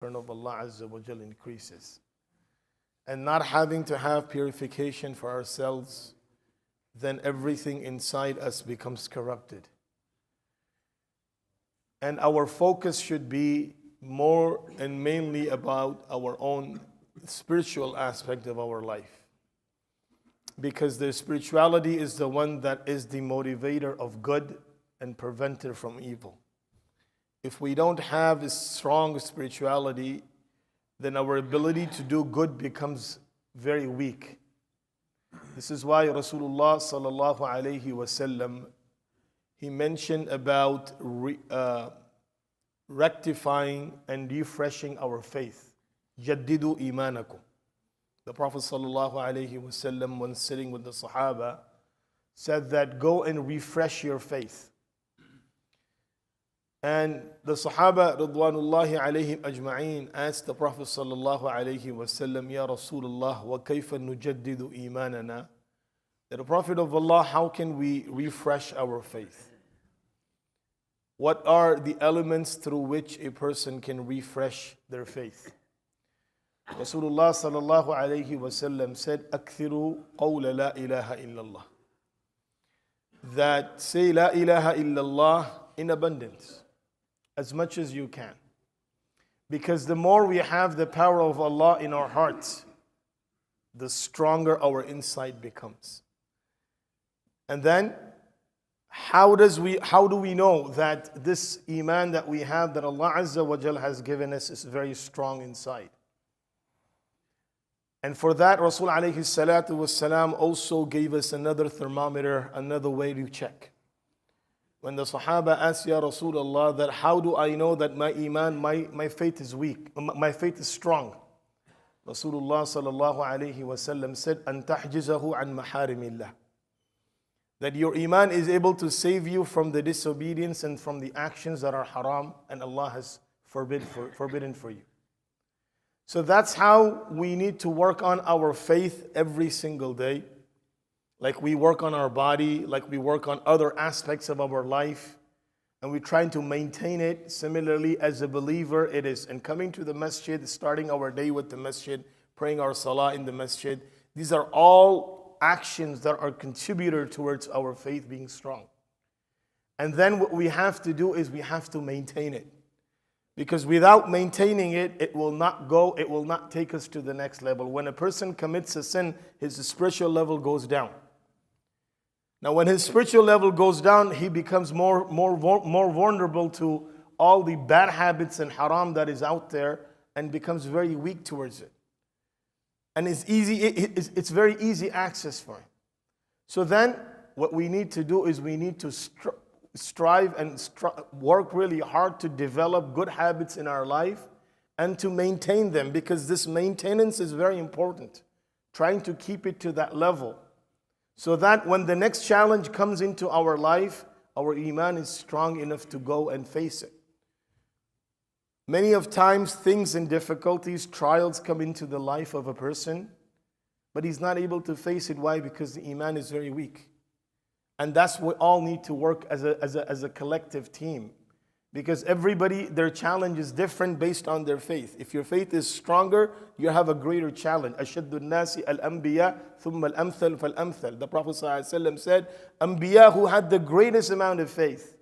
of Allah Azza wa Jal increases. And not having to have purification for ourselves, then everything inside us becomes corrupted. And our focus should be more and mainly about our own spiritual aspect of our life. Because the spirituality is the one that is the motivator of good and preventer from evil. If we don't have a strong spirituality, then our ability to do good becomes very weak. This is why Rasulullah sallallahu alayhi wasallam, he mentioned about rectifying and refreshing our faith. Jaddidu imanakum. The Prophet sallallahu alayhi wasallam, when sitting with the Sahaba, said that go and refresh your faith. And the Sahaba Ridwanullahi alayhim ajma'een asked the Prophet sallallahu alayhi wasallam, Ya Rasulullah, wa kayfa nujaddidu imanana? That the Prophet of Allah, how can we refresh our faith? What are the elements through which a person can refresh their faith? Rasulullah sallallahu alayhi wasallam said, Akthiru qawla la ilaha illallah. That say la ilaha illallah in abundance, as much as you can. Because the more we have the power of Allah in our hearts, the stronger our insight becomes. And then, how do we know that this iman that we have, that Allah Azza wa Jal has given us, is very strong inside? And for that, Rasul alayhi salatu wassalam also gave us another thermometer, another way to check. When the Sahaba asked, Ya Rasulullah, that how do I know that my iman, my faith is weak, my faith is strong? Rasulullah sallallahu alayhi wasallam said, An tahjizahu an maharimillah. That your iman is able to save you from the disobedience and from the actions that are haram and Allah has forbidden for you. So that's how we need to work on our faith every single day. Like we work on our body, like we work on other aspects of our life, and we're trying to maintain it. Similarly, as a believer, it is. And coming to the masjid, starting our day with the masjid, praying our salah in the masjid, these are all actions that are contributor towards our faith being strong. And then what we have to do is we have to maintain it. Because without maintaining it, it will not take us to the next level. When a person commits a sin, his spiritual level goes down. Now, when his spiritual level goes down, he becomes more vulnerable to all the bad habits and haram that is out there and becomes very weak towards it. And it's very easy access for him. So then, what we need to do is we need to strive and work really hard to develop good habits in our life and to maintain them, because this maintenance is very important. Trying to keep it to that level, so that when the next challenge comes into our life, our iman is strong enough to go and face it. Many of times, things and difficulties, trials come into the life of a person, but he's not able to face it. Why? Because the iman is very weak. And that's what we all need to work as a collective team. Because everybody, their challenge is different based on their faith. If your faith is stronger, you have a greater challenge. أَشَدُّ النَّاسِ الْأَنْبِيَاء ثُمَّ الْأَمْثَلُ فَالْأَمْثَلُ. The Prophet ﷺ said, Anbiya who had the greatest amount of faith,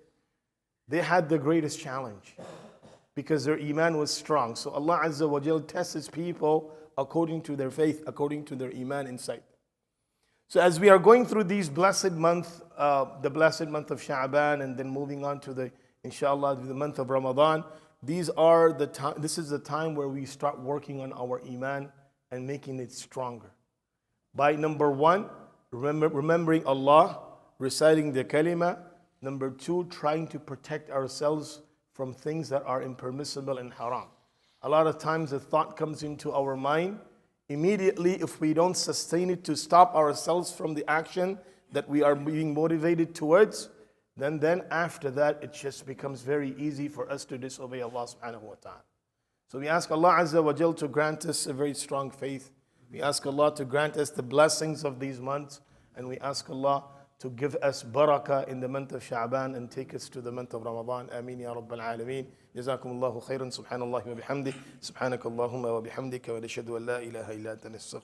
they had the greatest challenge. Because their iman was strong. So Allah Azza wa Jal tests people according to their faith, according to their iman inside. So as we are going through these blessed month, the blessed month of Sha'ban, and then moving on to the, inshallah, the month of Ramadan, this is the time where we start working on our iman and making it stronger. By number one, remembering Allah, reciting the kalima. Number two, trying to protect ourselves from things that are impermissible and haram. A lot of times a thought comes into our mind. Immediately, if we don't sustain it to stop ourselves from the action that we are being motivated towards, then after that, it just becomes very easy for us to disobey Allah subhanahu wa ta'ala. So we ask Allah Azza wa Jal to grant us a very strong faith. We ask Allah to grant us the blessings of these months, and we ask Allah to give us barakah in the month of Sha'ban and take us to the month of Ramadan. Ameen ya Rabbal Alameen. Jazakumullahu khairan. Subhanallah wa bihamdi. Subhanakallahumma wa bihamdika wa nashhadu an la ilaha illa anta nastaghfiruka.